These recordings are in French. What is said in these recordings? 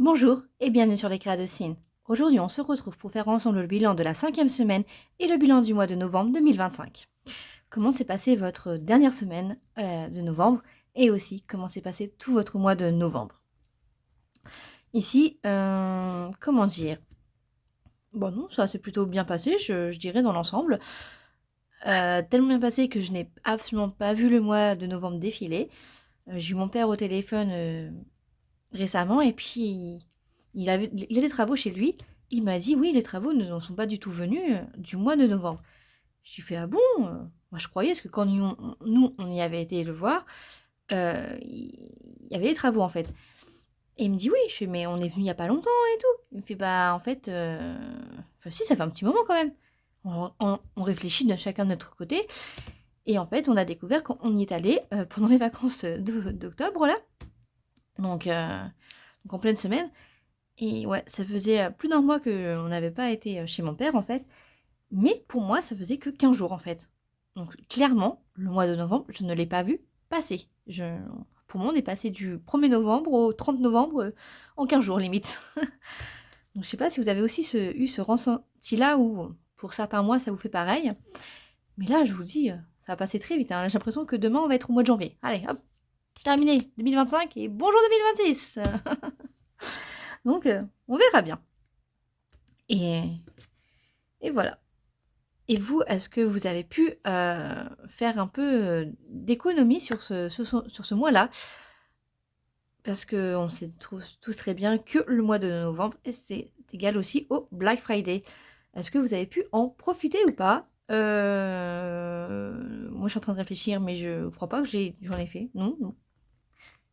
Bonjour et bienvenue sur les Créas de Cine. Aujourd'hui, on se retrouve pour faire ensemble le bilan de la 5e semaine et le bilan du mois de novembre 2025. Comment s'est passée votre dernière semaine de novembre et aussi comment s'est passé tout votre mois de novembre. Ici, comment dire. Bon non, ça s'est plutôt bien passé, je dirais dans l'ensemble. Tellement bien passé que je n'ai absolument pas vu le mois de novembre défiler. J'ai eu mon père au téléphone récemment et puis il a des travaux chez lui. Il m'a dit oui, les travaux ne sont pas du tout venus du mois de novembre. J'ai fait ah bon moi je croyais parce que quand nous on y avait été le voir, il y avait des travaux en fait. Et il me dit oui, je fais mais on est venu il y a pas longtemps et tout. Il me fait bah en fait, enfin, si ça fait un petit moment quand même. On réfléchit de chacun de notre côté et en fait on a découvert qu'on y est allé pendant les vacances d'octobre là. Donc en pleine semaine. Et ouais, ça faisait plus d'un mois qu'on n'avait pas été chez mon père en fait. Mais pour moi, ça faisait que 15 jours en fait. Donc clairement, le mois de novembre, je ne l'ai pas vu passer. Pour moi, on est passé du 1er novembre au 30 novembre en 15 jours limite. Donc je sais pas si vous avez aussi eu ce ressenti-là ou pour certains mois, ça vous fait pareil. Mais là, je vous dis, ça va passer très vite. Hein. J'ai l'impression que demain, on va être au mois de janvier. Allez, hop, terminé 2025 et bonjour 2026. Donc, on verra bien. Et voilà. Et vous, est-ce que vous avez pu faire un peu d'économie sur ce mois-là? Parce qu'on sait tous très bien que le mois de novembre, c'est égal aussi au Black Friday. Est-ce que vous avez pu en profiter ou pas? Moi, je suis en train de réfléchir, mais je ne crois pas que j'en ai fait. Non.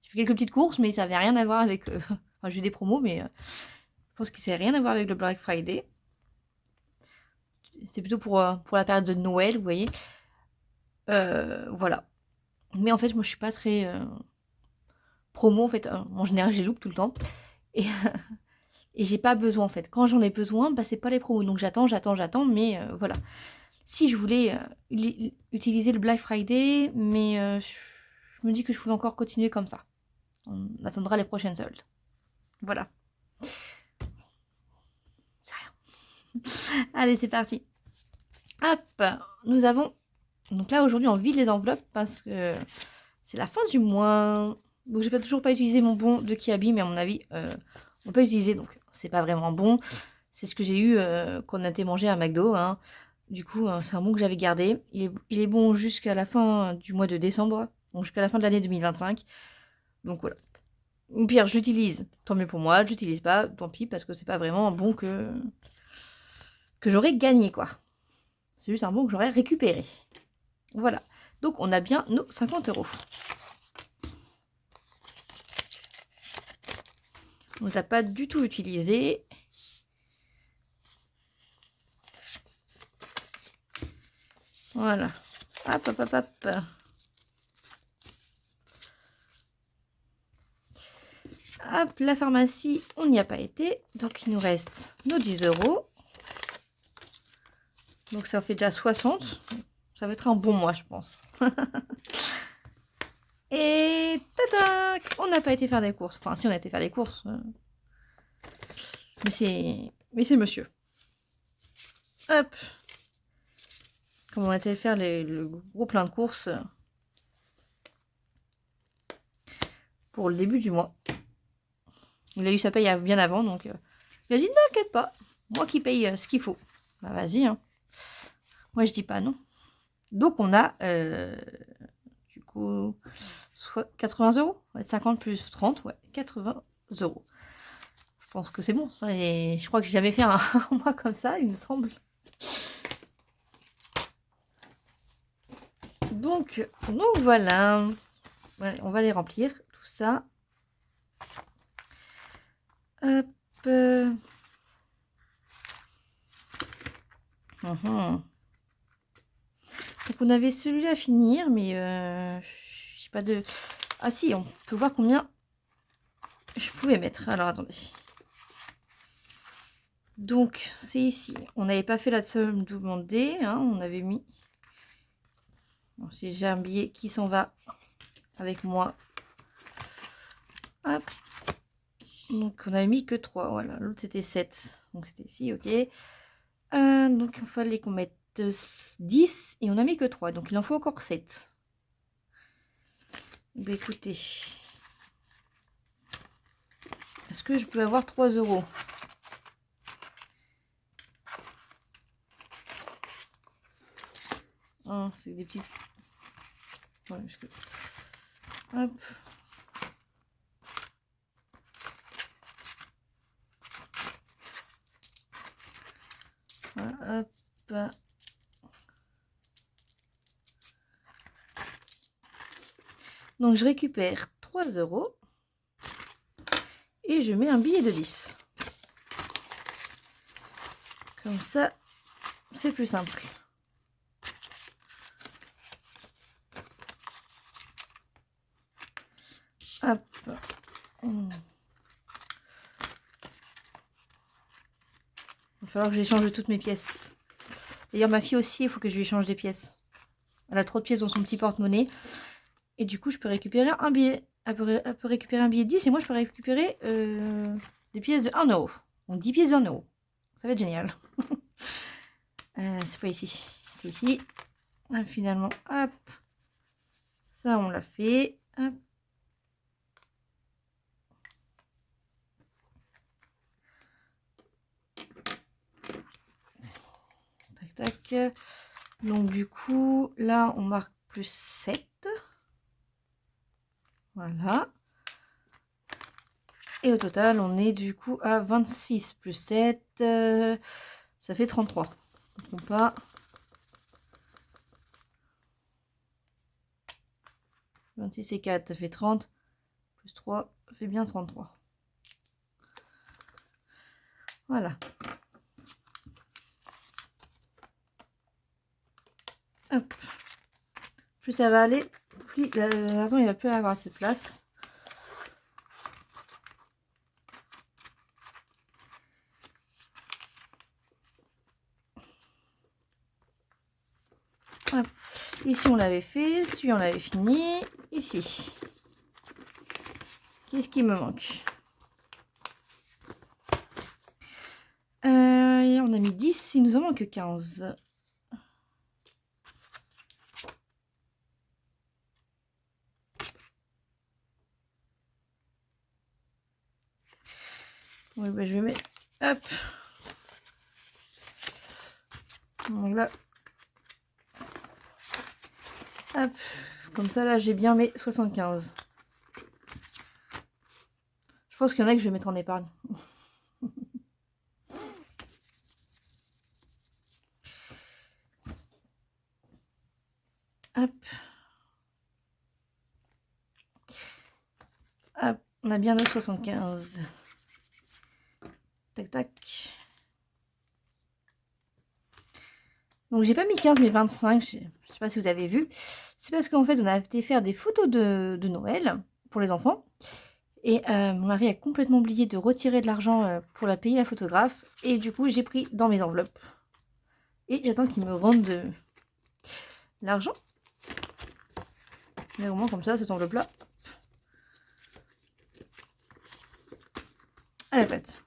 J'ai fait quelques petites courses, mais ça n'avait rien à voir avec... Enfin, j'ai eu des promos, mais je pense que ça n'a rien à voir avec le Black Friday. C'est plutôt pour la période de Noël, vous voyez. Voilà. Mais en fait, moi, je suis pas très promo, en fait. En général, j'ai loupe tout le temps. Et, et j'ai pas besoin, en fait. Quand j'en ai besoin, bah, c'est pas les promos. Donc, j'attends. Mais voilà. Si je voulais utiliser le Black Friday, mais je me dis que je pouvais encore continuer comme ça. On attendra les prochaines soldes. Voilà. C'est rien. Allez, c'est parti. Hop, nous avons... Donc là, aujourd'hui, on vide les enveloppes parce que c'est la fin du mois. Donc, je n'ai toujours pas utilisé mon bon de Kiabi, mais à mon avis, on peut utiliser. Donc, c'est pas vraiment bon. C'est ce que j'ai eu quand on a été manger à McDo. Hein. Du coup, c'est un bon que j'avais gardé. Il est bon jusqu'à la fin du mois de décembre. Donc, jusqu'à la fin de l'année 2025. Donc, voilà. Ou pire, j'utilise. Tant mieux pour moi. J'utilise pas. Tant pis, parce que c'est pas vraiment un bon que j'aurais gagné, quoi. C'est juste un bon que j'aurais récupéré. Voilà. Donc, on a bien nos 50 €. On ne les a pas du tout utilisés. Voilà. Hop, hop, hop, hop. Hop, la pharmacie, on n'y a pas été. Donc, il nous reste nos 10 €. Donc, ça fait déjà 60. Ça va être un bon mois, je pense. Et tatac, on n'a pas été faire des courses. Enfin, si, on a été faire des courses. Mais c'est monsieur. Hop. Comme on a été faire le gros plein de courses pour le début du mois. Il a eu sa paye bien avant, donc il a dit n'inquiète pas, moi qui paye ce qu'il faut. Bah vas-y, hein. Moi je dis pas non. Donc on a du coup soit 80 €, ouais, 50 plus 30, ouais, 80 €. Je pense que c'est bon. Ça, et je crois que j'ai jamais fait un mois comme ça, il me semble. Donc voilà. Ouais, on va les remplir, tout ça. Hop. Donc on avait celui-là à finir, mais je sais pas de... Ah si, on peut voir combien je pouvais mettre. Alors attendez. Donc c'est ici. On n'avait pas fait la somme demandée, hein, on avait mis... Bon, si j'ai un billet qui s'en va avec moi. Hop. Donc on a mis que 3, voilà. L'autre c'était 7. Donc c'était ici, ok. Donc il fallait qu'on mette 10 et on a mis que 3. Donc il en faut encore 7. Bah écoutez. Est-ce que je peux avoir 3 €? Oh, c'est des petits... Ouais, parce que... Hop. Voilà, hop. Donc je récupère 3 € et je mets un billet de 10. Comme ça, c'est plus simple. Hop. Il va falloir que j'échange toutes mes pièces. D'ailleurs, ma fille aussi, il faut que je lui échange des pièces. Elle a trop de pièces dans son petit porte-monnaie. Et du coup, je peux récupérer un billet. Elle peut récupérer un billet de 10 et moi, je peux récupérer des pièces de 1 €. Donc 10 pièces de 1 €. Ça va être génial. C'est pas ici. C'est ici. Ah, finalement, hop. Ça, on l'a fait. Hop. Tac, tac. Donc, du coup, là, on marque plus 7. Voilà. Et au total, on est du coup à 26 plus 7. Ça fait 33. Je ne trompe pas. 26 et 4, ça fait 30. Plus 3, ça fait bien 33. Voilà. Hop. Plus ça va aller, plus l'argent il va plus avoir assez de place. Hop. Ici on l'avait fait, celui on l'avait fini. Ici. Qu'est-ce qui me manque? On a mis 10, il nous en manque 15. Oui, bah, je vais mettre... Hop. Donc là... Hop. Comme ça, là, j'ai bien mes 75. Je pense qu'il y en a que je vais mettre en épargne. Hop. Hop. On a bien nos 75. Tac, tac. Donc j'ai pas mis 15 mais 25, je sais pas si vous avez vu. C'est parce qu'en fait on a été faire des photos de Noël pour les enfants. Et mon mari a complètement oublié de retirer de l'argent pour la payer la photographe. Et du coup j'ai pris dans mes enveloppes. Et j'attends qu'il me rende de l'argent. Mais au moins comme ça, cette enveloppe là, elle est faite.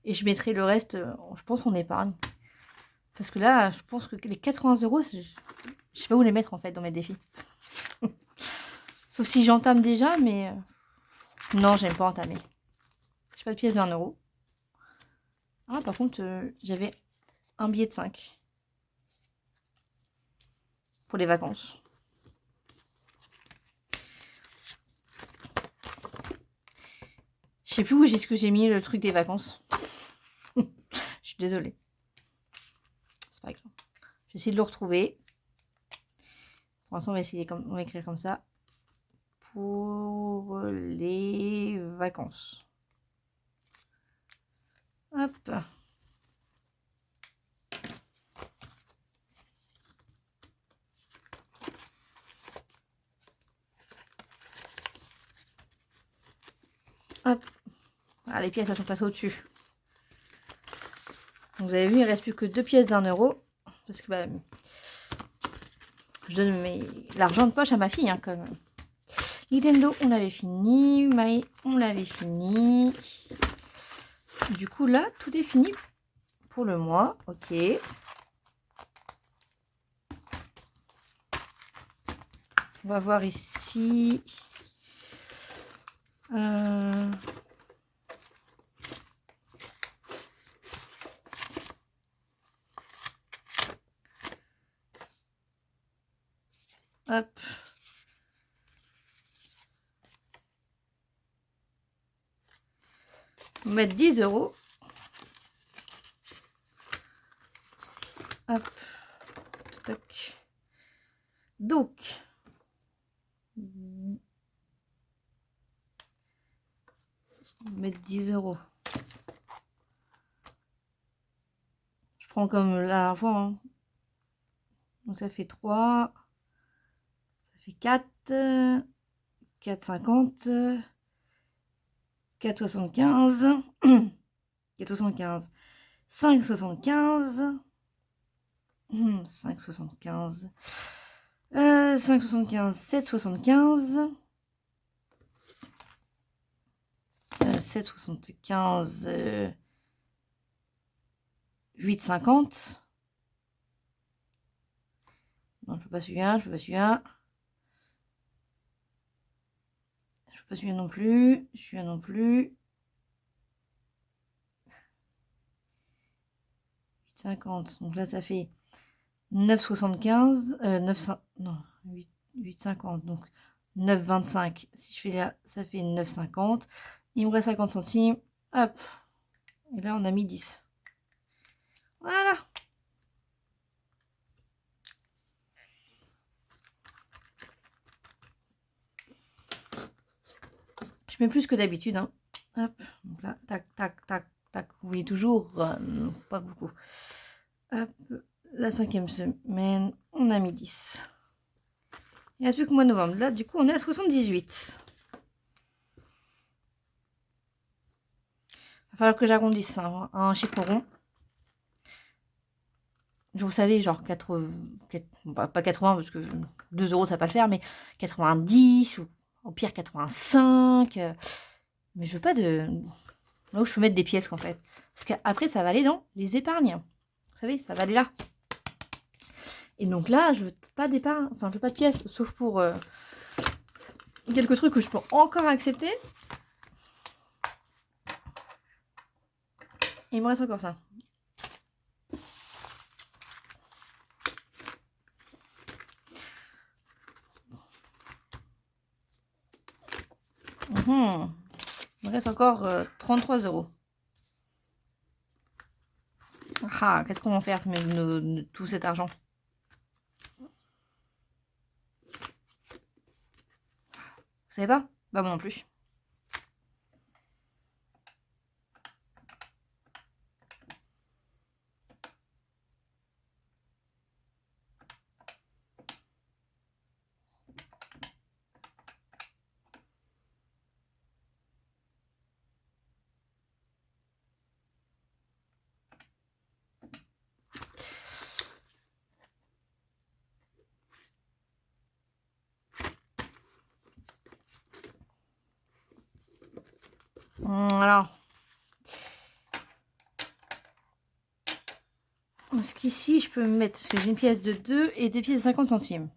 Et je mettrai le reste, je pense, en épargne. Parce que là, je pense que les 80 €, je sais pas où les mettre en fait dans mes défis. Sauf si j'entame déjà, mais non, j'aime pas entamer. J'ai pas de pièce de 1 €. Ah, par contre, j'avais un billet de 5 pour les vacances. Je sais plus où est-ce que j'ai mis le truc des vacances. Je suis désolée. C'est pas grave. Je vais essayer de le retrouver. Pour l'instant, on va écrire comme ça. Pour les vacances. Hop. Hop. Ah, les pièces, elles sont passées au-dessus. Vous avez vu, il ne reste plus que 2 pièces d'1 €. Parce que bah, je donne l'argent de poche à ma fille, hein, comme. Nintendo, on l'avait fini. Mai, on l'avait fini. Du coup, là, tout est fini pour le mois. Ok. On va voir ici. Hop. On va mettre 10 €. Hop. Toc. Donc. On va mettre 10 €. Je prends comme l'argent. Hein. Donc ça fait 3. Ça fait 4. 4,50. 4,75. 4,75. 5,75. 5,75. 5,75. 7,75. 7,75. 8,50. Non, je peux pas celui-là, je peux pas celui-là. Je peux pas celui-là non plus. Celui-là non plus. 8,50. Donc là, ça fait 9,75. 9, non, 8,50. Donc 9,25. Si je fais là, ça fait 9,50. Il me reste 50 centimes. Hop. Et là, on a mis 10. Voilà. Je mets plus que d'habitude. Hein. Hop. Donc là, tac, tac, tac, tac. Vous voyez toujours, pas beaucoup. Hop. La 5e semaine, on a mis 10. Il n'y a plus que mois de novembre. Là, du coup, on est à 78. Il va falloir que j'arrondisse un chiffre rond. Vous savez, genre 80, pas 80 parce que 2 € ça va pas le faire, mais 90 ou au pire 85. Mais je veux pas de... Là où je peux mettre des pièces en fait. Parce qu'après ça va aller dans les épargnes. Vous savez, ça va aller là. Et donc là, je veux pas d'épargne, enfin je veux pas de pièces, sauf pour quelques trucs que je peux encore accepter. Et il me reste encore ça. Il me reste encore 33 €. Ah, qu'est-ce qu'on va faire de tout cet argent? Vous savez pas? Bah moi non plus. Alors, parce qu'ici, je peux me mettre, parce que j'ai une pièce de 2 et des pièces de 50 centimes.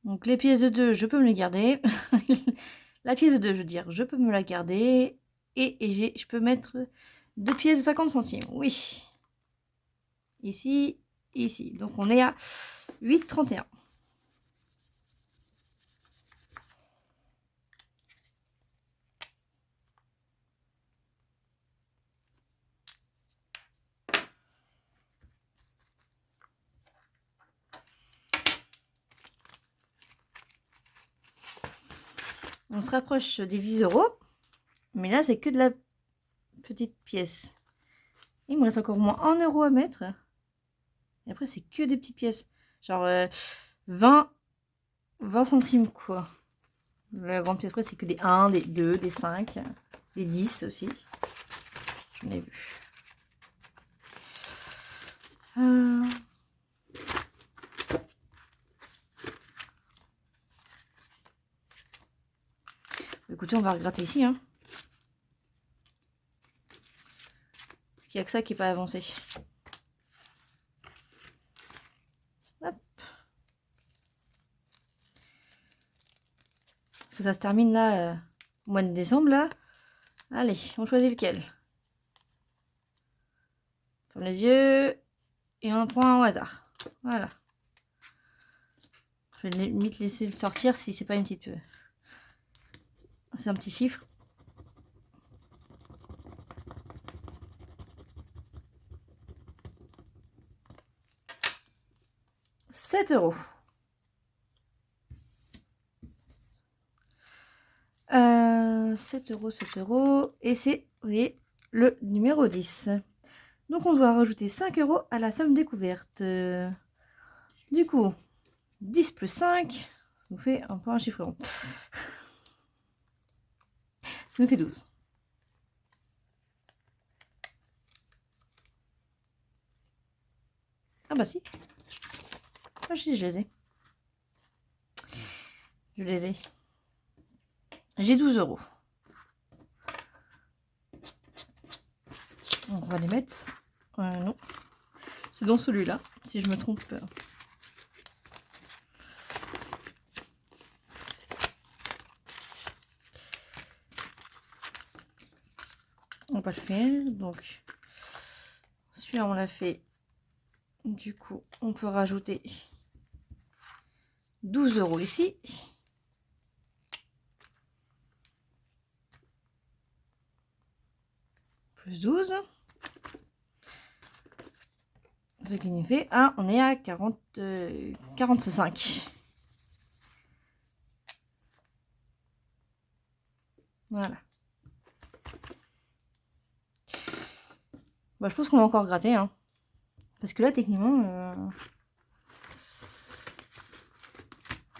Donc les pièces de 2, je peux me les garder. La pièce de 2, je veux dire, je peux me la garder. Et je peux mettre 2 pièces de 50 centimes. Oui. Ici, ici. Donc on est à 8,31. On se rapproche des 10 €. Mais là, c'est que de la petite pièce. Il me reste encore au moins 1 € à mettre. Et après, c'est que des petites pièces. Genre 20 centimes, quoi. La grande pièce, c'est que des 1, des 2, des 5, des 10 aussi. J'en ai vu. Écoutez, on va regratter ici. Hein. Parce qu'il n'y a que ça qui n'est pas avancé. Hop. Ça se termine là, au mois de décembre, là. Allez, on choisit lequel. Ferme les yeux. Et on en prend un au hasard. Voilà. Je vais limite laisser le sortir si c'est pas une petite... C'est un petit chiffre. « 7 €. 7 €, 7 €. Et c'est, vous voyez, le numéro 10. Donc on doit rajouter 5 € à la somme découverte. Du coup, 10 plus 5, ça nous fait un peu un chiffre rond. Ça nous fait 12. Ah bah si. Ah, je les ai. Je les ai. J'ai 12 €. On va les mettre. Non. C'est dans celui-là, si je me trompe. On va pas le faire. Donc, celui-là, on l'a fait. Du coup, on peut rajouter 12 € ici. Plus 12. Ce qui nous fait on est à 45. Voilà. Bah, je pense qu'on va encore gratter. Hein. Parce que là, techniquement...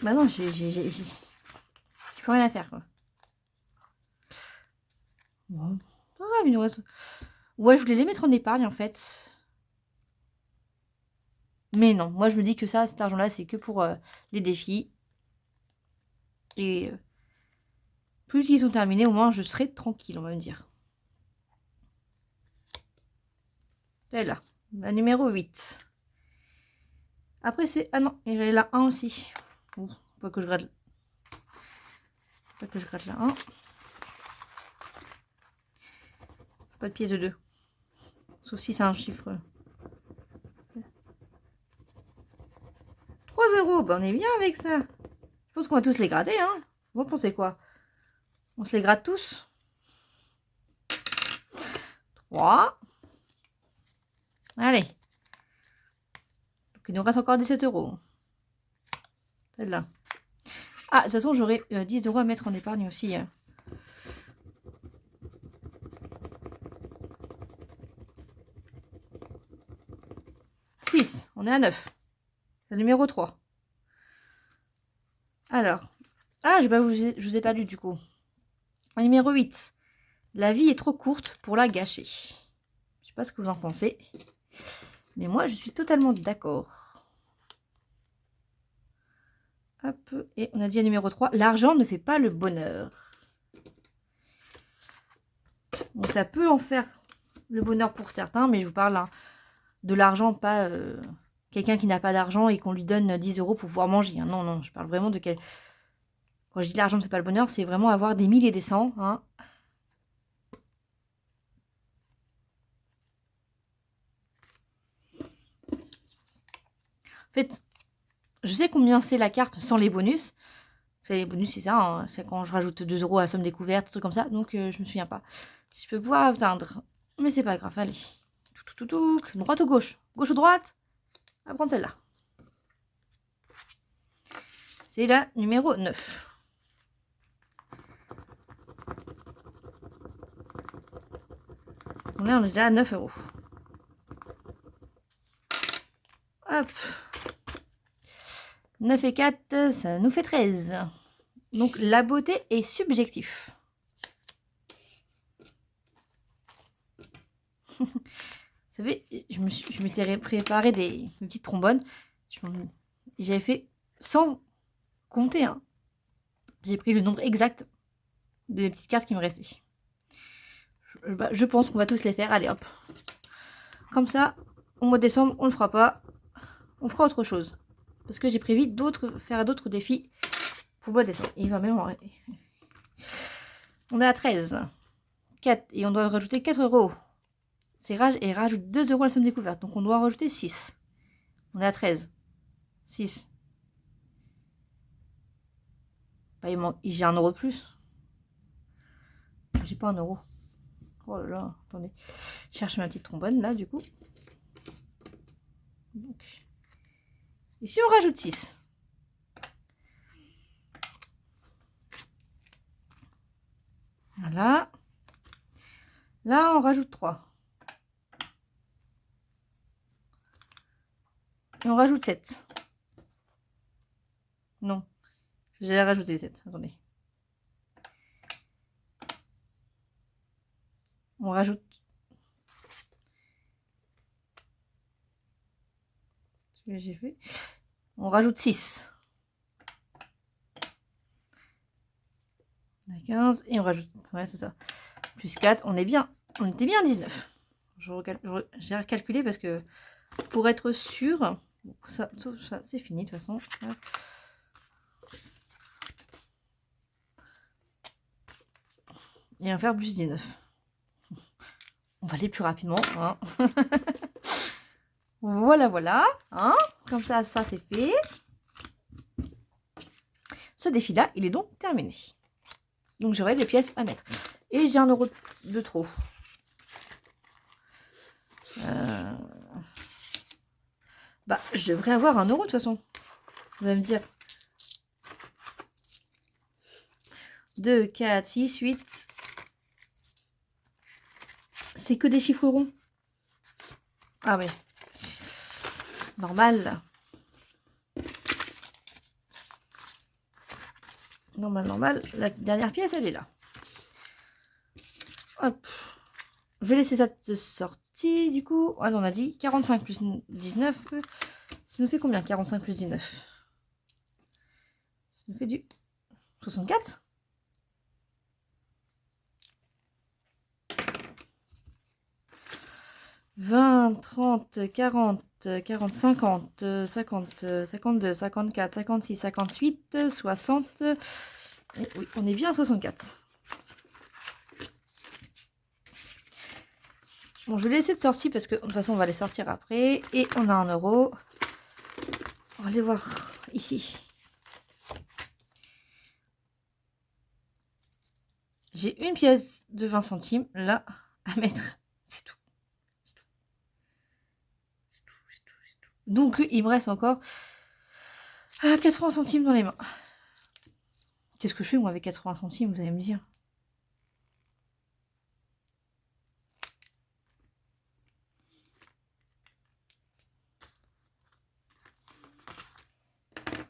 Bah non, j'ai plus rien à faire. Quoi. Bon, pas grave, une oiseau. Ouais, je voulais les mettre en épargne, en fait. Mais non, moi, je me dis que ça, cet argent-là, c'est que pour les défis. Et plus ils sont terminés, au moins, je serai tranquille, on va me dire. C'est là, la numéro 8. Après, c'est... Ah non, il y a la 1 aussi. Bon, pas que je gratte... Pas que je gratte la 1. Pas de pièce de 2. Sauf si c'est un chiffre. 3 €. Ben, on est bien avec ça. Je pense qu'on va tous les gratter. Hein. Vous pensez quoi? On se les gratte tous. 3. Allez. Donc, il nous reste encore 17 €. Celle-là. Ah, de toute façon, j'aurai 10 € à mettre en épargne aussi. 6. On est à 9. C'est le numéro 3. Alors. Ah, je vous ai pas lu du coup. Numéro 8. La vie est trop courte pour la gâcher. Je sais pas ce que vous en pensez. Mais moi, je suis totalement d'accord. Hop. Et on a dit à numéro 3. L'argent ne fait pas le bonheur. Donc ça peut en faire le bonheur pour certains. Mais je vous parle de l'argent, pas quelqu'un qui n'a pas d'argent et qu'on lui donne 10 € pour pouvoir manger. Hein. Non, non. Je parle vraiment de quel... Quand je dis l'argent ne fait pas le bonheur, c'est vraiment avoir des 1000 et des 100. Hein. En fait, je sais combien c'est la carte sans les bonus. Vous savez, les bonus, c'est ça. Hein, c'est quand je rajoute 2 € à la somme découverte, un truc comme ça. Donc, je me souviens pas. Si je peux pouvoir atteindre. Mais c'est pas grave, allez. Droite ou gauche? Gauche ou droite? On va prendre celle-là. C'est la numéro 9. Donc là, on est déjà à 9 €. Hop. 9 et 4, ça nous fait 13. Donc, la beauté est subjective. Vous savez, je m'étais préparé des petites trombones. J'avais fait sans compter. Hein. J'ai pris le nombre exact des petites cartes qui me restaient. Je pense qu'on va tous les faire. Allez hop. Comme ça, au mois de décembre, on le fera pas. On fera autre chose. Parce que j'ai prévu faire d'autres défis pour le mois de décembre. Il va même en arrêter. On est à 13. 4. Et on doit rajouter 4 euros. C'est rage et rajoute 2 euros à la somme découverte. Donc on doit rajouter 6. On est à 13. 6. Bah, j'ai 1 euro de plus. J'ai pas 1 euro. Oh là là, attendez. Je cherche ma petite trombone là, du coup. Donc. Et si on rajoute 6? Voilà. Là, on rajoute 3. Et on rajoute 7. Non. J'ai rajouté 7. Attendez. On rajoute. Ce que j'ai fait. On rajoute 6. On a 15. Et on rajoute. Ouais, c'est ça. Plus 4. On est bien. On était bien à 19. J'ai recalculé parce que pour être sûr. Ça, tout ça, c'est fini de toute façon. Et on va faire plus 19. On va aller plus rapidement. Hein. Voilà, voilà. Hein. Comme ça, ça c'est fait. Ce défi-là, il est donc terminé. Donc j'aurai des pièces à mettre. Et j'ai 1 euro de trop. Bah, je devrais avoir 1 euro de toute façon. Vous allez me dire. 2, 4, 6, 8. C'est que des chiffres ronds. Ah ouais. Normal. Normal. La dernière pièce, elle est là. Hop. Je vais laisser ça de sortie, du coup. Ah, on a dit 45 plus 19. Ça nous fait combien 45 plus 19? Ça nous fait du 64. « 20, 30, 40, 40, 50, 50, 52, 54, 56, 58, 60. Et oui, on est bien à 64. Bon, je vais laisser de sortie parce que de toute façon, on va les sortir après. Et on a 1 euro. On va aller voir ici. J'ai une pièce de 20 centimes là à mettre. C'est tout. Donc, il me reste encore 80 centimes dans les mains. Qu'est-ce que je fais, moi, avec 80 centimes, vous allez me dire?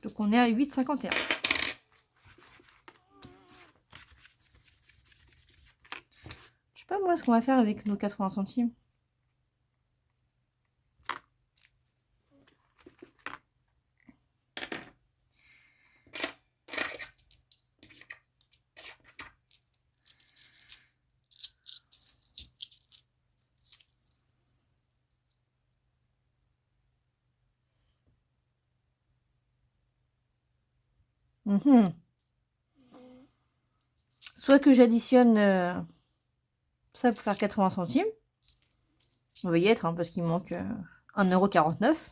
Donc, on est à 8,51. Je sais pas, moi, ce qu'on va faire avec nos 80 centimes. Soit que j'additionne ça pour faire 80 centimes. On va y être, hein, parce qu'il manque 1,49 €.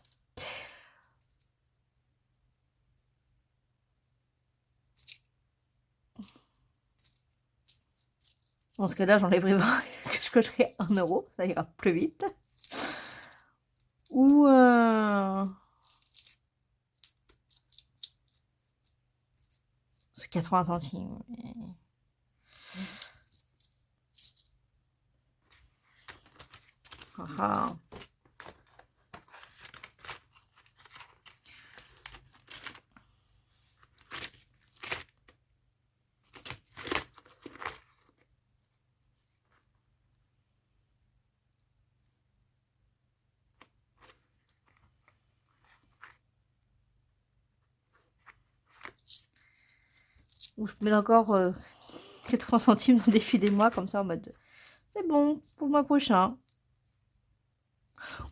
Dans ce cas-là, j'enlèverai 20 que je cocherai 1 euro. Ça ira plus vite. Ou... 80 centimes. Ah. Ou je mets encore 80 centimes dans Défilez-moi, comme ça en mode c'est bon pour le mois prochain.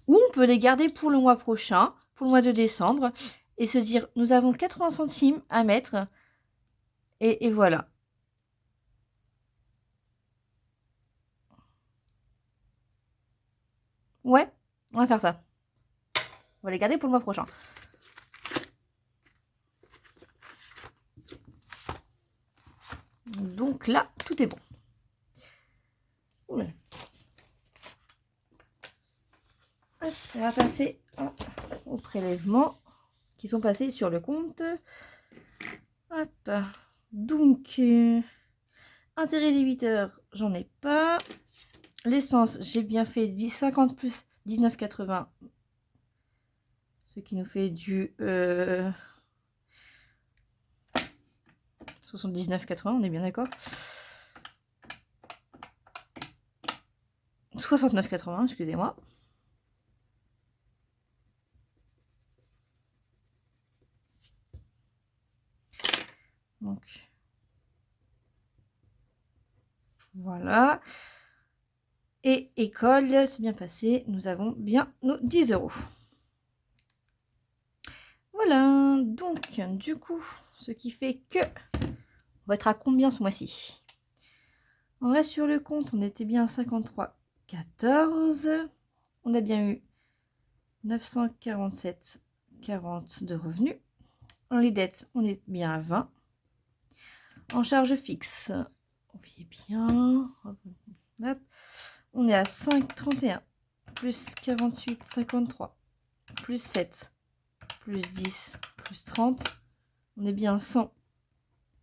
Ou on peut les garder pour le mois prochain, pour le mois de décembre, et se dire nous avons 80 centimes à mettre, et voilà. Ouais, on va faire ça. On va les garder pour le mois prochain. Donc là, tout est bon. Oula. Hop, on va passer aux prélèvements qui sont passés sur le compte. Hop. Donc, intérêt débiteur, j'en ai pas. L'essence, j'ai bien fait 50 plus 19,80. Ce qui nous fait du 79,80, on est bien d'accord. 69,80, excusez-moi. Donc, voilà. Et école, c'est bien passé. Nous avons bien nos 10 €. Voilà. Donc, du coup, ce qui fait que... On va être à combien ce mois-ci? On reste sur le compte. On était bien à 53,14. On a bien eu 947,40 de revenus. En les dettes, on est bien à 20. En charge fixe, on est bien. Hop. On est à 5,31 plus 48,53 plus 7 plus 10 plus 30. On est bien à 100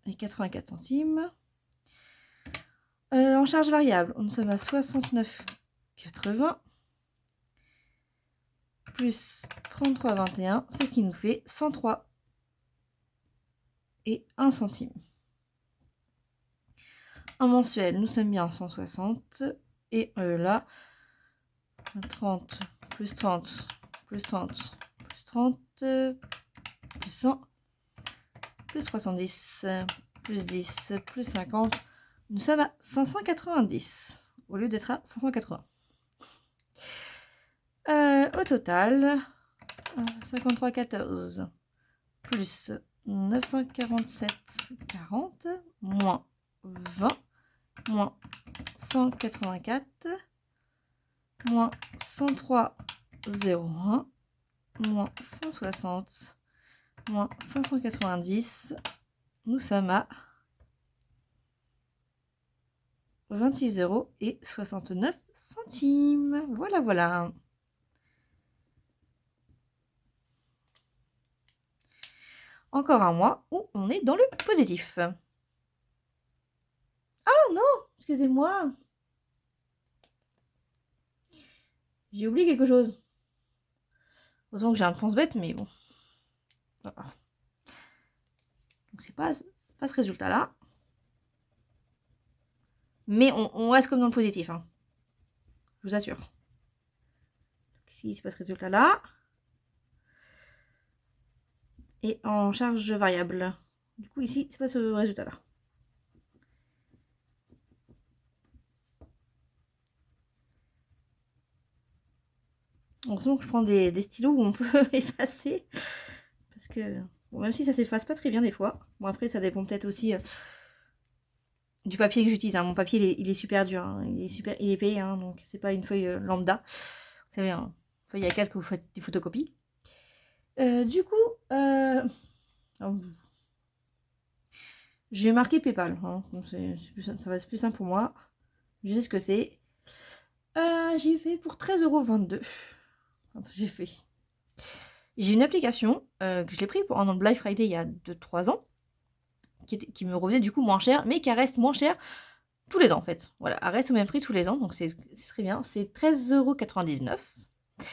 et 84 centimes. En charge variable, nous sommes à 69,80 plus 33,21, ce qui nous fait 103 et 1 centime. En mensuel, nous sommes bien à 160 et là, 30 plus 30 plus 30 plus 30 plus 100 plus 70 plus 10 plus 50. Nous sommes à 590 au lieu d'être à 580. Au total, 53,14 plus 947,40 moins 20 moins 184 moins 103,01 moins 160 moins 590. Nous sommes à 26,69 €. Voilà, voilà. Encore un mois où on est dans le positif. Ah non, excusez-moi. J'ai oublié quelque chose. Heureusement que j'ai un pense-bête, mais bon. Voilà. Donc c'est pas ce résultat-là. Mais on reste comme dans le positif. Hein. Je vous assure. Donc ici, c'est pas ce résultat-là. Et en charge variable. Du coup, ici, c'est pas ce résultat-là. Heureusement que je prends des stylos où on peut effacer. Parce que, bon, même si ça s'efface pas très bien des fois. Bon, après, ça dépend peut-être aussi du papier que j'utilise. Hein. Mon papier, il est super dur. Hein. Il est épais, hein, donc c'est pas une feuille lambda. Vous savez, une feuille A4 que vous faites des photocopies. Du coup, j'ai marqué PayPal. Hein. Ça va être plus simple pour moi. Je sais ce que c'est. J'ai fait pour 13,22 €. J'ai fait. J'ai une application que je l'ai pris pendant le Black Friday il y a 2-3 ans, qui me revenait du coup moins cher, mais qui reste moins cher tous les ans en fait. Voilà, elle reste au même prix tous les ans, donc c'est très bien. C'est 13,99 €.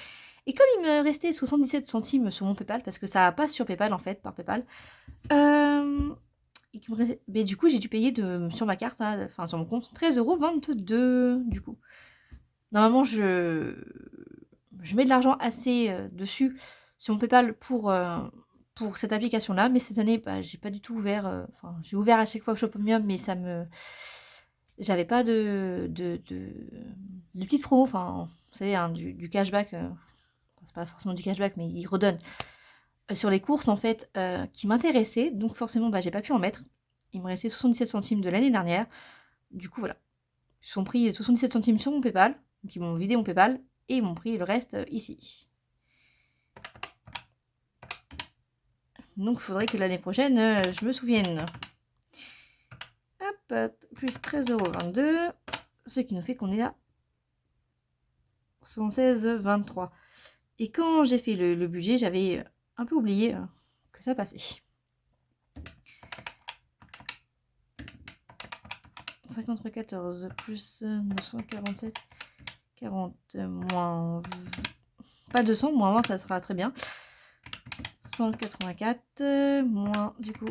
Et comme il me restait 77 centimes sur mon PayPal, parce que ça passe sur PayPal en fait, par PayPal, mais du coup j'ai dû payer sur ma carte, hein, enfin sur mon compte, 13,22 € du coup. Normalement je mets de l'argent assez dessus sur mon PayPal pour pour cette application-là, mais cette année, bah, j'ai pas du tout ouvert. Enfin, j'ai ouvert à chaque fois Shopomium, mais j'avais pas de petites promos, enfin, vous savez, hein, du cashback. C'est pas forcément du cashback, mais ils redonnent sur les courses, en fait, qui m'intéressaient. Donc, forcément, bah, j'ai pas pu en mettre. Il me restait 77 centimes de l'année dernière. Du coup, voilà. Ils sont pris 77 centimes sur mon PayPal. Donc, ils m'ont vidé mon PayPal et ils m'ont pris le reste ici. Donc, il faudrait que l'année prochaine, je me souvienne. Hop, plus 13,22 €. Ce qui nous fait qu'on est à 116,23 €. Et quand j'ai fait le budget, j'avais un peu oublié que ça passait. 54 plus 947, 40 moins... Pas 200, moins 20, ça sera très bien. 184, moins du coup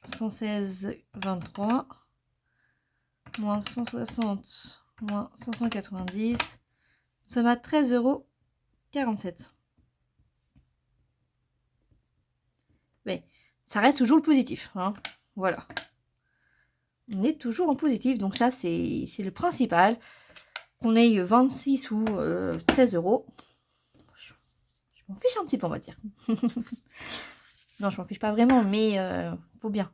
116,23, moins 160, moins 590, ça m'a 13,47 €. Mais ça reste toujours le positif, hein. Voilà. On est toujours en positif, donc ça c'est le principal. Qu'on ait 26 ou 13 €. Je m'en fiche un petit peu, on va dire. Non, je m'en fiche pas vraiment, mais faut bien.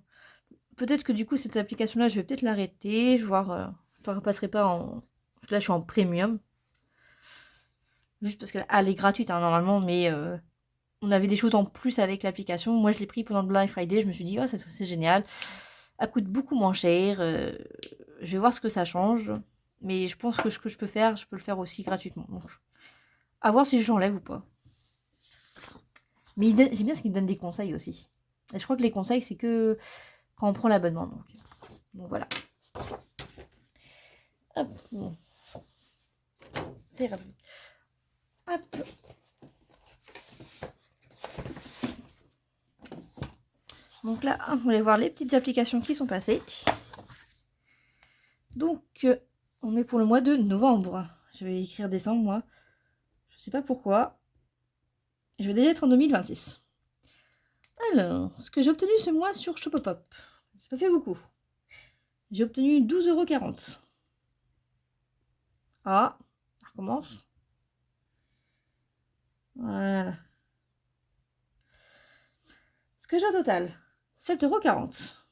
Peut-être que du coup, cette application-là, je vais peut-être l'arrêter. Je vais voir, je ne repasserai pas en... Là, je suis en premium. Juste parce qu'elle est gratuite, hein, normalement, mais on avait des choses en plus avec l'application. Moi, je l'ai pris pendant le Black Friday. Je me suis dit, oh, c'est génial. Elle coûte beaucoup moins cher. Je vais voir ce que ça change. Mais je pense que ce que je peux faire, je peux le faire aussi gratuitement. Donc, à voir si j'enlève ou pas. Mais j'aime bien ce qu'il donne des conseils aussi. Et je crois que les conseils, c'est que quand on prend l'abonnement. Donc voilà. Hop. C'est rapide. Hop. Donc là, on va aller voir les petites applications qui sont passées. Donc, on est pour le mois de novembre. Je vais écrire décembre, moi. Je sais pas pourquoi. Je vais déjà être en 2026. Alors, ce que j'ai obtenu ce mois sur Shopopop. Ça pas fait beaucoup. J'ai obtenu 12,40 €. Ah, ça recommence. Voilà. Ce que j'ai au total, 7,40 €.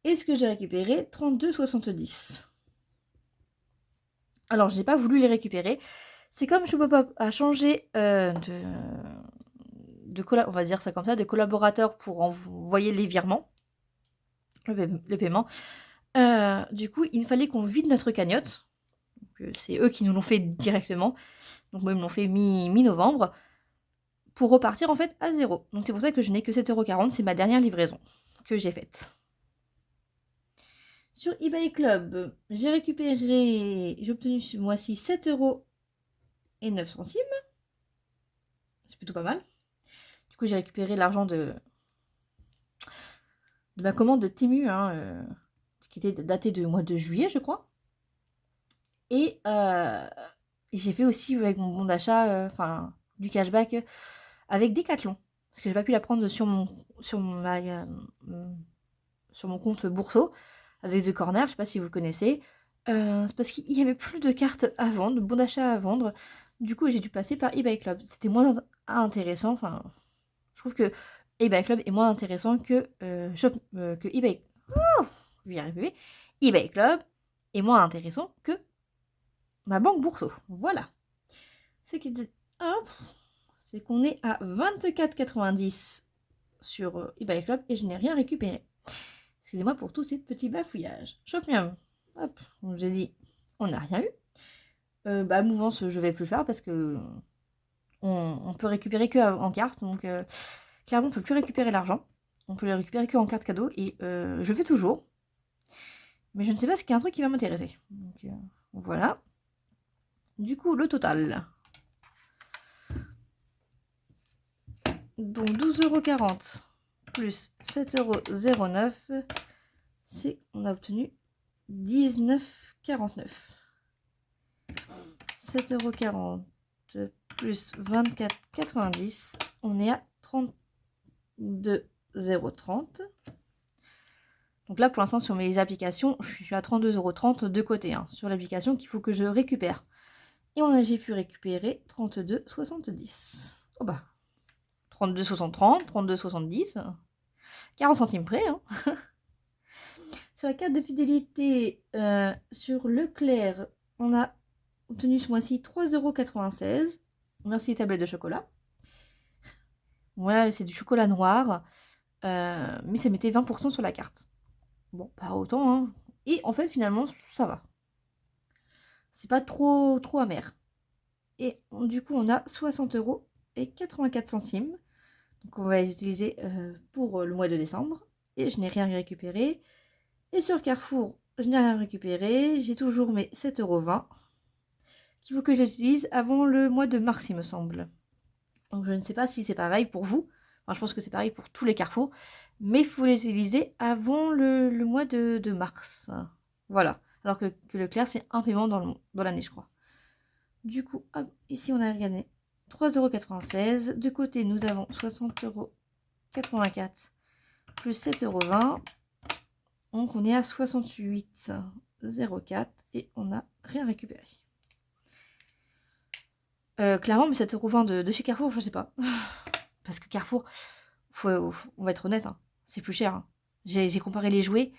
Et ce que j'ai récupéré, 32,70 €. Alors, je n'ai pas voulu les récupérer. C'est comme Shopopop a changé on va dire ça comme ça, de collaborateurs pour envoyer les virements, le paiement. Du coup, il fallait qu'on vide notre cagnotte. C'est eux qui nous l'ont fait directement. Donc moi, ils me l'ont fait mi-novembre. Pour repartir en fait à 0. Donc c'est pour ça que je n'ai que 7,40 €. C'est ma dernière livraison que j'ai faite. Sur eBay Club, j'ai obtenu ce mois-ci 7,09 €. C'est plutôt pas mal. Du coup, j'ai récupéré l'argent de ma commande de Temu, qui était datée du mois de juillet, je crois. Et j'ai fait aussi avec mon bon d'achat, du cashback avec Decathlon. Parce que j'ai pas pu la prendre sur mon compte Bourseau avec The Corner, je sais pas si vous connaissez. C'est parce qu'il y avait plus de cartes à vendre, de bons d'achat à vendre. Du coup, j'ai dû passer par eBay Club. C'était moins intéressant. Enfin, je trouve que eBay Club est moins intéressant que eBay. Oh, je vais y arriver. eBay Club est moins intéressant que ma banque Bourseau. Voilà. C'est qu'on est à 24,90 sur eBay Club et je n'ai rien récupéré. Excusez-moi pour tous ces petits bafouillages. Shopium. Hop, je vous ai dit, on n'a rien eu. Mouvance, je vais plus le faire parce que on peut récupérer que en carte. Donc, clairement, on peut plus récupérer l'argent. On peut le récupérer que en carte cadeau. Et je fais toujours. Mais je ne sais pas ce qu'il y a un truc qui va m'intéresser. Donc, voilà. Du coup, le total. Donc, 12,40 € plus 7,09 €. On a obtenu 19,49 €. 7,40 € plus 24,90 €, on est à 32,30 €. Donc là, pour l'instant, sur mes applications, je suis à 32,30 € de côté, hein, sur l'application qu'il faut que je récupère. Et j'ai pu récupérer 32,70 €. Oh bah, 32,30 €, 32,70 €, 40 centimes près, hein. Sur la carte de fidélité, sur Leclerc, on a obtenu ce mois-ci 3,96 €. Merci les tablettes de chocolat. Ouais, c'est du chocolat noir, mais ça mettait 20% sur la carte. Bon, pas autant, hein. Et en fait, finalement, ça va. C'est pas trop amer. Et du coup, on a 60,84 €. Donc, on va les utiliser pour le mois de décembre. Et je n'ai rien récupéré. Et sur Carrefour, je n'ai rien récupéré. J'ai toujours mes 7,20 € qu'il faut que je les utilise avant le mois de mars, il me semble. Donc, je ne sais pas si c'est pareil pour vous. Enfin, je pense que c'est pareil pour tous les Carrefour. Mais il faut les utiliser avant le mois de mars. Voilà. Alors que Leclerc, c'est un paiement dans l'année, je crois. Du coup, hop, ici, on a regardé 3,96 €. De côté, nous avons 60,84 € plus 7,20 €. Donc, on est à 68,04 € et on n'a rien récupéré. Clairement, mais 7,20 € de chez Carrefour, je sais pas. Parce que Carrefour, on va être honnête, hein, c'est plus cher. Hein. J'ai comparé les jouets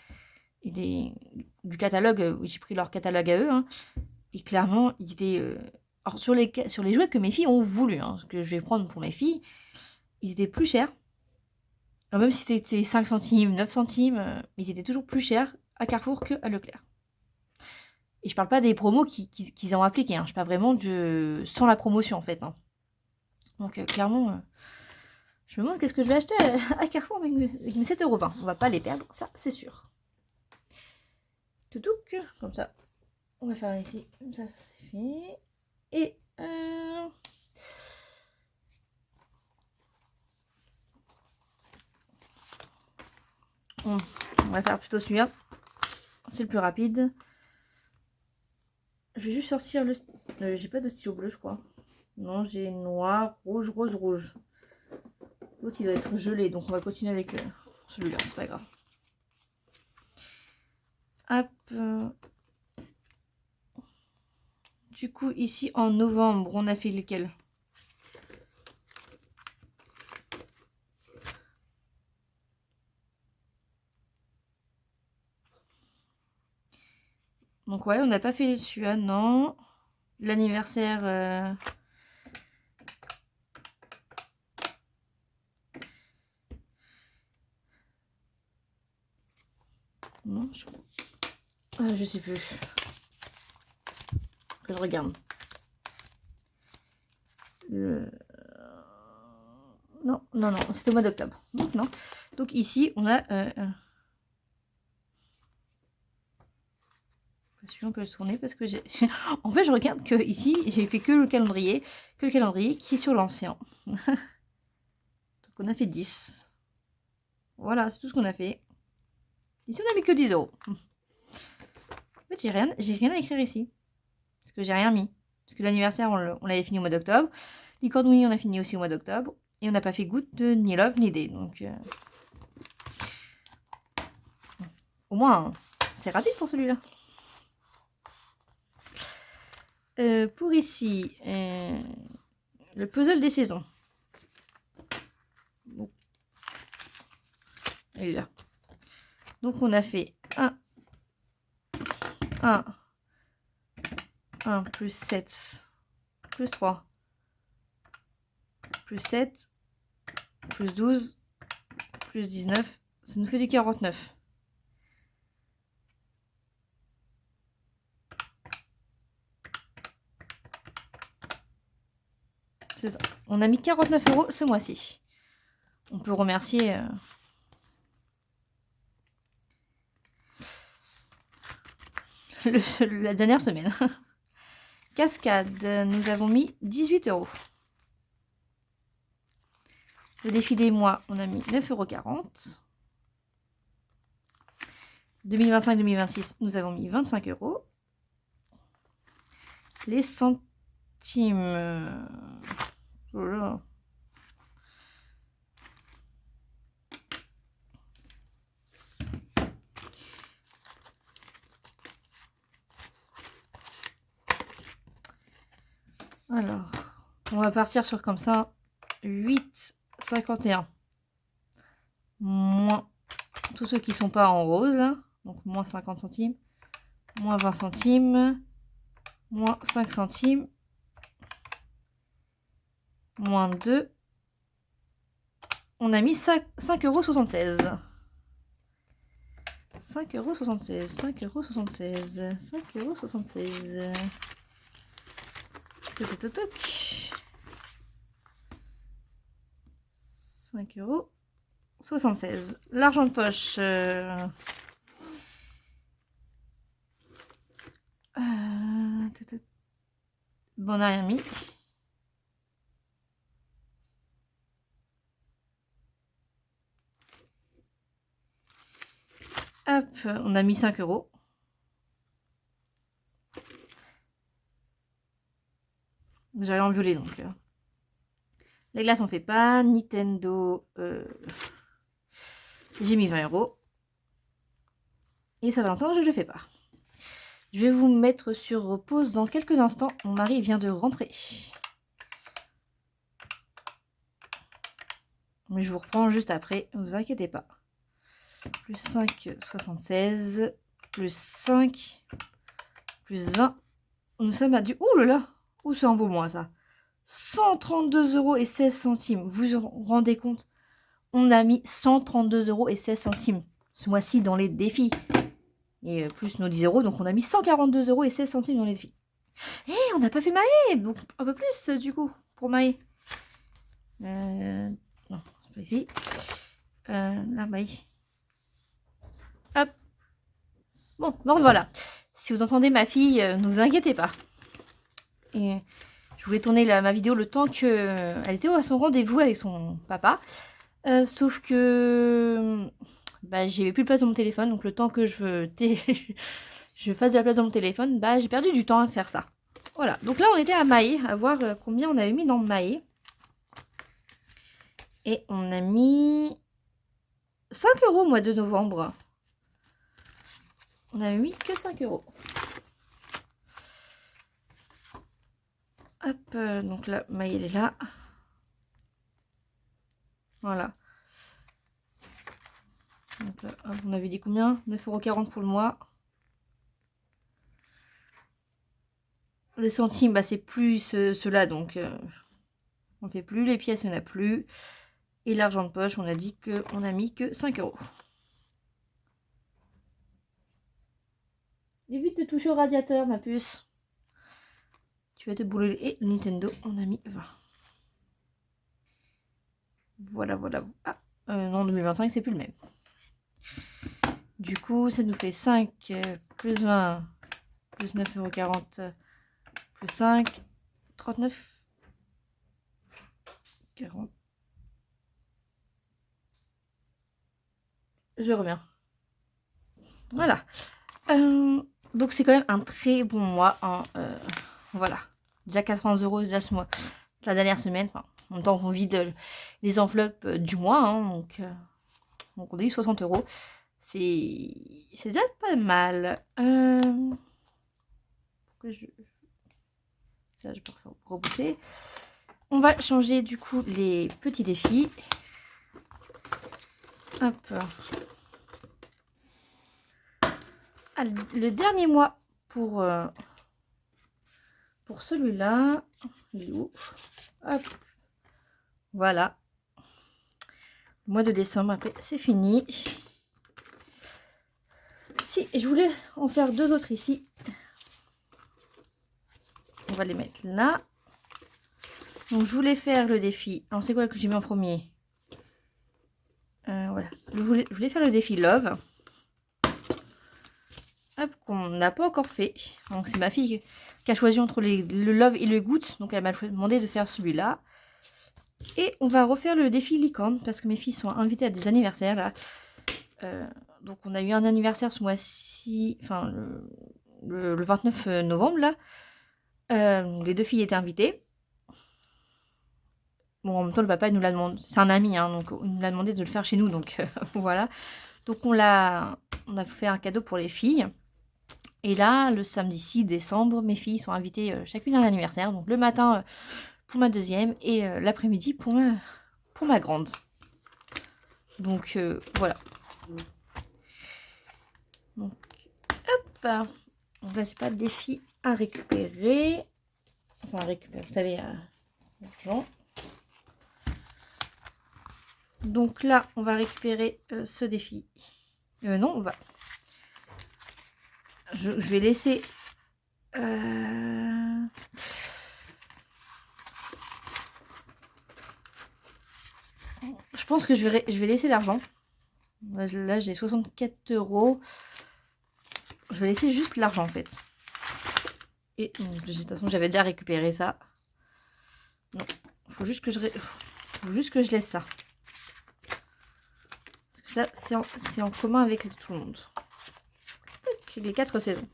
et du catalogue, j'ai pris leur catalogue à eux, hein, et clairement, ils étaient... alors, sur les jouets que mes filles ont voulu, hein, que je vais prendre pour mes filles, ils étaient plus chers. Alors, même si c'était 5 centimes, 9 centimes, ils étaient toujours plus chers à Carrefour qu'à Leclerc. Et je parle pas des promos qu'ils ont appliquées, hein, je parle vraiment sans la promotion en fait. Hein. Donc clairement, je me demande qu'est-ce que je vais acheter à Carrefour avec mes 7,20 €. On va pas les perdre, ça c'est sûr. Toutouk, comme ça. On va faire ici, comme ça c'est fait. Et on va faire plutôt celui-là. C'est le plus rapide. Je vais juste sortir le... j'ai pas de stylo bleu, je crois. Non, j'ai noir, rouge, rose, rouge. L'autre, il doit être gelé, donc on va continuer avec celui-là, c'est pas grave. Hop. Du coup, ici, en novembre, on a fait lequel? Donc ouais, on n'a pas fait celui-là, non. L'anniversaire... Non, je sais plus. Que je regarde. Non, c'était au mois d'octobre. Donc non. Donc ici, on a... on peut le tourner parce que j'ai... en fait, je regarde que ici, j'ai fait que le calendrier qui est sur l'ancien. Donc on a fait 10. Voilà, c'est tout ce qu'on a fait. Ici, on a mis que 10 €. En fait, j'ai rien à écrire ici. Parce que j'ai rien mis. Parce que l'anniversaire, on l'avait fini au mois d'octobre. Les cordouilles, on a fini aussi au mois d'octobre. Et on n'a pas fait goutte de ni love ni day. Donc, au moins, c'est rapide pour celui-là. Pour ici, le puzzle des saisons. Bon. Il est là. Donc, on a fait 1 plus 7 plus 3 plus 7 plus 12 plus 19. Ça nous fait du 49. C'est ça. On a mis 49 € ce mois-ci. On peut remercier... la dernière semaine. Cascade, nous avons mis 18 €. Le défi des mois, on a mis 9,40 €. 2025-2026, nous avons mis 25 €. Les centimes. Oh là. Alors, on va partir sur comme ça. 8,51. Moins tous ceux qui sont pas en rose, là. Donc moins 50 centimes. Moins 20 centimes. Moins 5 centimes. Moins 2. On a mis 5,76 €. 5,76 €. 5,76 €. 5,76 €. Toc, toc, toc. 5,76 €. L'argent de poche. Bon, on n'a rien mis. Hop, on a mis 5 €. J'ai rien en violet donc. Les glaces on fait pas. Nintendo, j'ai mis 20 €. Et Saint-Valentin, je ne le fais pas. Je vais vous mettre sur pause dans quelques instants. Mon mari vient de rentrer. Mais je vous reprends juste après, ne vous inquiétez pas. Plus 5,76. Plus 5. Plus 20. Nous sommes à du... Ouh là là. Ouh, c'est un beau mois ça. 132,16 €. Vous vous rendez compte? On a mis 132,16 € ce mois-ci dans les défis. Et plus nos 10 €, donc on a mis 142,16 € dans les défis. Et on n'a pas fait Maë, donc un peu plus du coup pour Maë. Non, c'est pas ici. Là, Maë. Hop. Bon, voilà. Si vous entendez ma fille, ne vous inquiétez pas. Et je voulais tourner ma vidéo le temps qu'elle était à son rendez-vous avec son papa. Sauf que j'avais plus de place dans mon téléphone, donc le temps que je fasse de la place dans mon téléphone, j'ai perdu du temps à faire ça. Voilà, donc là on était à Maë, à voir combien on avait mis dans Maë. Et on a mis 5 € au mois de novembre. On avait mis que 5 €. Hop, donc là, Maë elle est là. Voilà. Donc là, hop, on avait dit combien? 9,40 € pour le mois. Les centimes, c'est plus ceux-là, donc on fait plus. Les pièces, il n'y en a plus. Et l'argent de poche, on a dit qu'on a mis que 5 €. Évite de toucher au radiateur, ma puce. Tu vas te brûler. Et Nintendo, on a mis 20. Voilà. Ah, non, 2025, c'est plus le même. Du coup, ça nous fait 5 plus 20 plus 9,40 € plus 5, 39, 40. Je reviens. Voilà. Donc c'est quand même un très bon mois. Hein, voilà. Déjà 80 € déjà ce mois. La dernière semaine. Enfin, en même temps qu'on vide les enveloppes du mois. Hein, donc on a eu 60 €. C'est déjà pas mal. Ça, je peux rebooter. On va changer du coup les petits défis. Hop. Le dernier mois pour celui-là. Il est où? Hop. Voilà. Le mois de décembre, après, c'est fini. Si, je voulais en faire 2 autres ici. On va les mettre là. Donc, je voulais faire le défi. Alors, c'est quoi que j'ai mis en premier? Voilà. Je voulais faire le défi Love. Hop, qu'on n'a pas encore fait. Donc, c'est ma fille qui a choisi entre le Love et le Goutte. Donc, elle m'a demandé de faire celui-là. Et on va refaire le défi Licorne. Parce que mes filles sont invitées à des anniversaires, là. Donc, on a eu un anniversaire ce mois-ci. Enfin, le 29 novembre, là. Les 2 filles étaient invitées. Bon, en même temps, le papa, il nous l'a demandé. C'est un ami, hein, donc il nous l'a demandé de le faire chez nous, donc voilà. Donc on a fait un cadeau pour les filles. Et là, le samedi 6 décembre, mes filles sont invitées chacune à l'anniversaire. Donc le matin pour ma deuxième et l'après-midi pour ma grande. Donc voilà. Donc hop. Donc là, j'ai pas de défi à récupérer. Enfin, à récupérer, vous savez, l'argent. Donc là, on va récupérer ce défi. Non, on va... Je vais laisser... Je pense que je vais laisser l'argent. Là, j'ai 64 €. Je vais laisser juste l'argent, en fait. Et de toute façon, j'avais déjà récupéré ça. Non, faut juste que je laisse ça. Parce que ça, c'est en commun avec tout le monde. Les 4 saisons.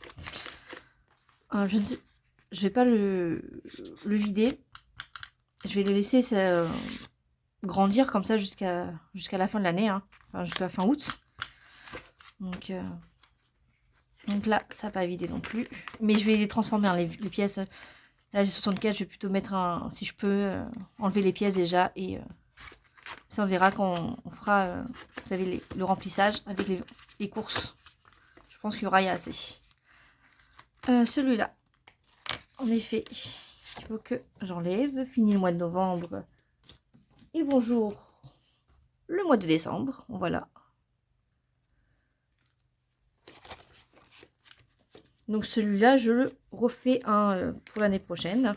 Je vais pas le vider. Je vais le laisser grandir comme ça jusqu'à la fin de l'année. Hein. Enfin, jusqu'à fin août. Donc là, ça va pas vider non plus. Mais je vais les transformer en les pièces. Là, j'ai 64. Je vais plutôt mettre si je peux, enlever les pièces déjà. Et ça, on verra quand on fera vous savez, le remplissage avec les courses. Je pense qu'il y aura assez. Celui-là, en effet, il faut que j'enlève. Fini le mois de novembre. Et bonjour le mois de décembre. Voilà. Donc celui-là, je le refais pour l'année prochaine.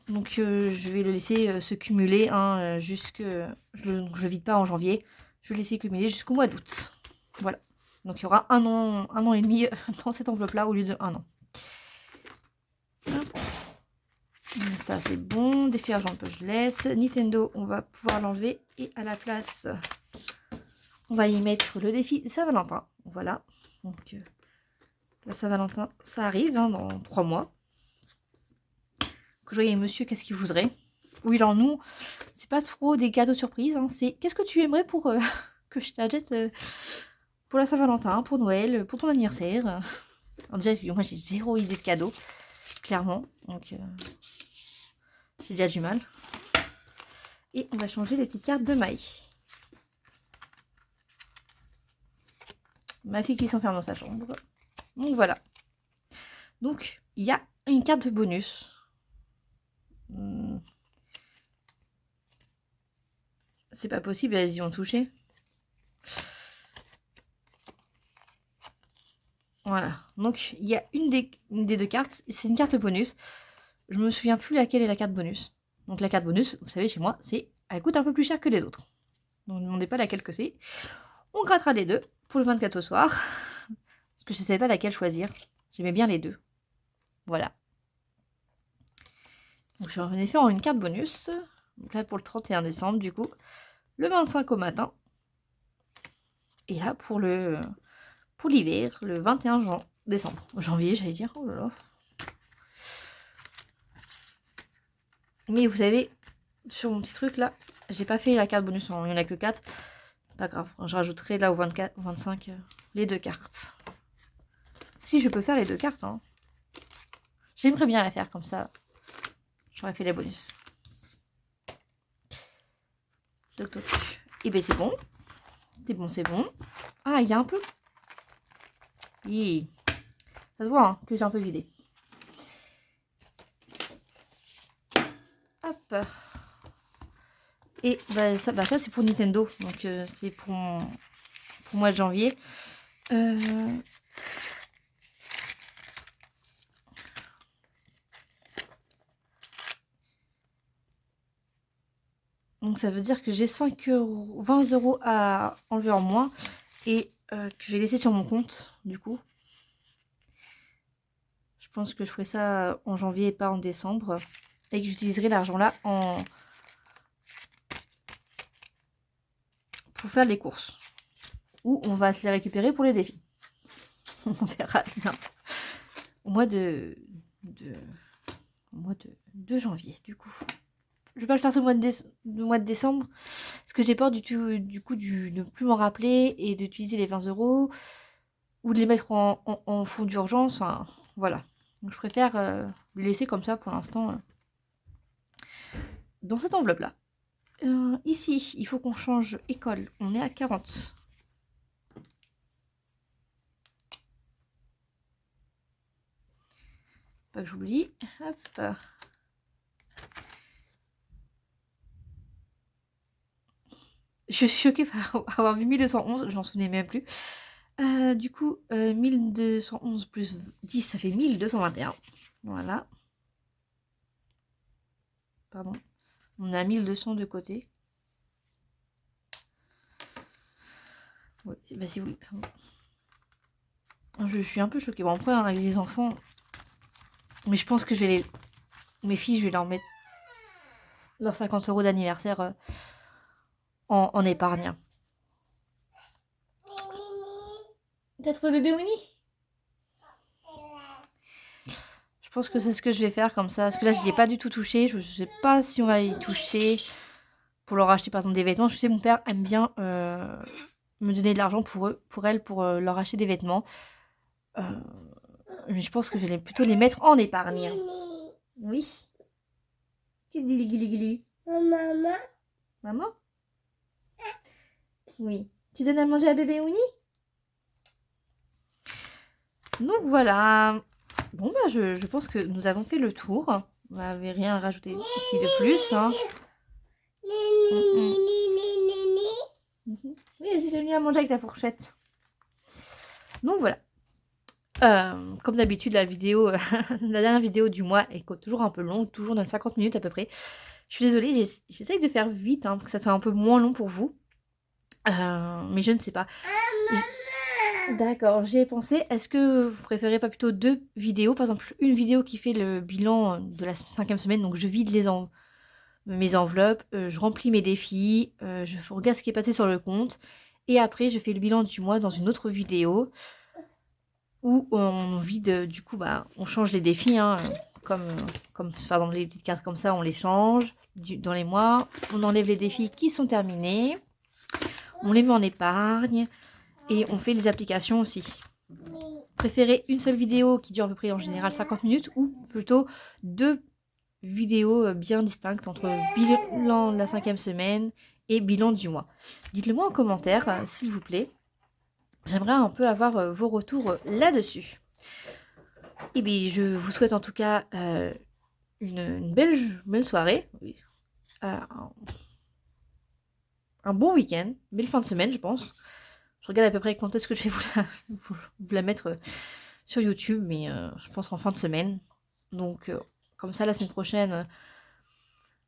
Donc je vais le laisser se cumuler je vide pas en janvier. Je vais le laisser cumuler jusqu'au mois d'août. Voilà. Donc il y aura un an et demi dans cette enveloppe-là au lieu de 1 an. Ça c'est bon. Défi argent, je laisse. Nintendo, on va pouvoir l'enlever. Et à la place, on va y mettre le défi Saint-Valentin. Voilà. Donc la Saint-Valentin, ça arrive dans 3 mois. Que je voyais monsieur, qu'est-ce qu'il voudrait. Oui, alors nous, c'est pas trop des cadeaux surprises. Hein, c'est qu'est-ce que tu aimerais pour que je t'achète pour la Saint-Valentin, pour Noël, pour ton anniversaire. Alors déjà, moi j'ai 0 idée de cadeau, clairement. Donc j'ai déjà du mal. Et on va changer les petites cartes de maille. Ma fille qui s'enferme dans sa chambre. Donc voilà. Donc il y a une carte de bonus. C'est pas possible, elles y ont touché. Voilà. Donc il y a une des 2 cartes. C'est une carte bonus. Je me souviens plus laquelle est la carte bonus. Donc la carte bonus, vous savez, chez moi, elle coûte un peu plus cher que les autres. Donc ne demandez pas laquelle que c'est. On grattera les 2 pour le 24 au soir. Parce que je ne savais pas laquelle choisir. J'aimais bien les 2. Voilà. Donc je suis en effet en une carte bonus. Donc là pour le 31 décembre du coup. Le 25 au matin. Et là pour l'hiver, le 21 décembre. Janvier, j'allais dire. Oh là là. Mais vous savez, sur mon petit truc là, j'ai pas fait la carte bonus, il n'y en a que 4. Pas grave, je rajouterai là au 24, 25 les 2 cartes. Si je peux faire les 2 cartes, hein. J'aimerais bien la faire comme ça. J'aurais fait les bonus. Toc toc. Et ben c'est bon. C'est bon, c'est bon. Ah, il y a un peu. Oui. Ça se voit hein, que j'ai un peu vidé. Hop. Et bah, ça c'est pour Nintendo. Donc c'est pour mois de janvier. Donc ça veut dire que j'ai 20 € à enlever en moins. Et que je vais laisser sur mon compte du coup. Je pense que je ferai ça en janvier et pas en décembre. Et que j'utiliserai l'argent là pour faire les courses. Ou on va se les récupérer pour les défis. On verra bien. au mois de, au mois de janvier, du coup. Je vais pas le faire ce mois de décembre, parce que j'ai peur du coup de ne plus m'en rappeler et d'utiliser les 20 € ou de les mettre en fonds d'urgence. Enfin, voilà. Donc je préfère les laisser comme ça pour l'instant dans cette enveloppe-là. Ici, il faut qu'on change école. On est à 40. Pas que j'oublie. Hop. Je suis choquée par avoir vu 1211, j'en souvenais même plus. Du coup, 1211 plus 10, ça fait 1221. Voilà. Pardon. On a 1200 de côté. Ouais, bah si vous voulez. Je suis un peu choquée. Bon, après, hein, avec les enfants. Mais je pense que je vais mes filles, je vais leur mettre leurs 50 € d'anniversaire en épargne. T'as trouvé bébé Winnie? Je pense que c'est ce que je vais faire comme ça. Parce que là, je n'y ai pas du tout touché. Je sais pas si on va y toucher pour leur acheter par exemple des vêtements. Je sais mon père aime bien me donner de l'argent pour leur acheter des vêtements. Mais je pense que je vais plutôt les mettre en épargne. Oui. Maman. Maman? Oui. Tu donnes à manger à bébé Winnie? Donc voilà. Bon bah je pense que nous avons fait le tour. On n'avait rien à rajouter ici de plus. Hein. Oui, vas-y, donne-lui à manger avec ta fourchette. Donc voilà. Comme d'habitude, la dernière vidéo du mois est toujours un peu longue, toujours dans 50 minutes à peu près. Je suis désolée, j'essaye de faire vite hein, pour que ça soit un peu moins long pour vous. Mais je ne sais pas. D'accord, j'y ai pensé. Est-ce que vous préférez pas plutôt 2 vidéos? Par exemple, une vidéo qui fait le bilan de la 5e semaine, donc je vide mes enveloppes, je remplis mes défis, je regarde ce qui est passé sur le compte, et après je fais le bilan du mois dans une autre vidéo où on vide, du coup, bah, on change les défis, hein, comme par exemple les petites cartes comme ça, on les change dans les mois, on enlève les défis qui sont terminés, on les met en épargne, et on fait les applications aussi. Préférez une seule vidéo qui dure à peu près en général 50 minutes ou plutôt 2 vidéos bien distinctes entre bilan de la 5e semaine et bilan du mois. Dites-le moi en commentaire, s'il vous plaît. J'aimerais un peu avoir vos retours là-dessus. Et bien, je vous souhaite en tout cas une belle soirée. Oui. Un bon week-end, belle fin de semaine, je pense. Je regarde à peu près quand est-ce que je vais vous la mettre sur YouTube, mais je pense en fin de semaine. Donc, comme ça, la semaine prochaine,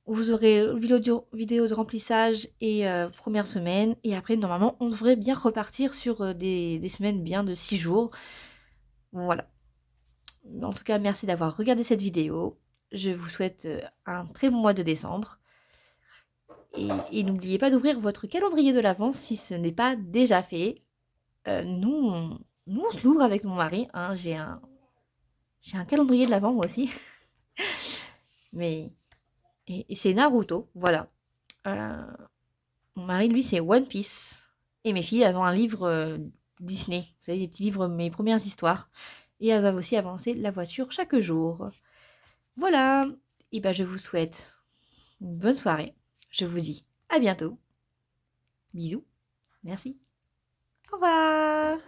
vous aurez vidéo de remplissage et première semaine. Et après, normalement, on devrait bien repartir sur des semaines bien de 6 jours. Voilà. En tout cas, merci d'avoir regardé cette vidéo. Je vous souhaite un très bon mois de décembre. Et n'oubliez pas d'ouvrir votre calendrier de l'Avent si ce n'est pas déjà fait. Nous, on se l'ouvre avec mon mari. Hein. J'ai un calendrier de l'Avent, moi aussi. Mais et c'est Naruto, voilà. Mon mari, lui, c'est One Piece. Et mes filles, elles ont un livre Disney. Vous savez, des petits livres, mes premières histoires. Et elles doivent aussi avancer la voiture chaque jour. Voilà. Et ben, je vous souhaite une bonne soirée. Je vous dis à bientôt. Bisous. Merci. Au revoir.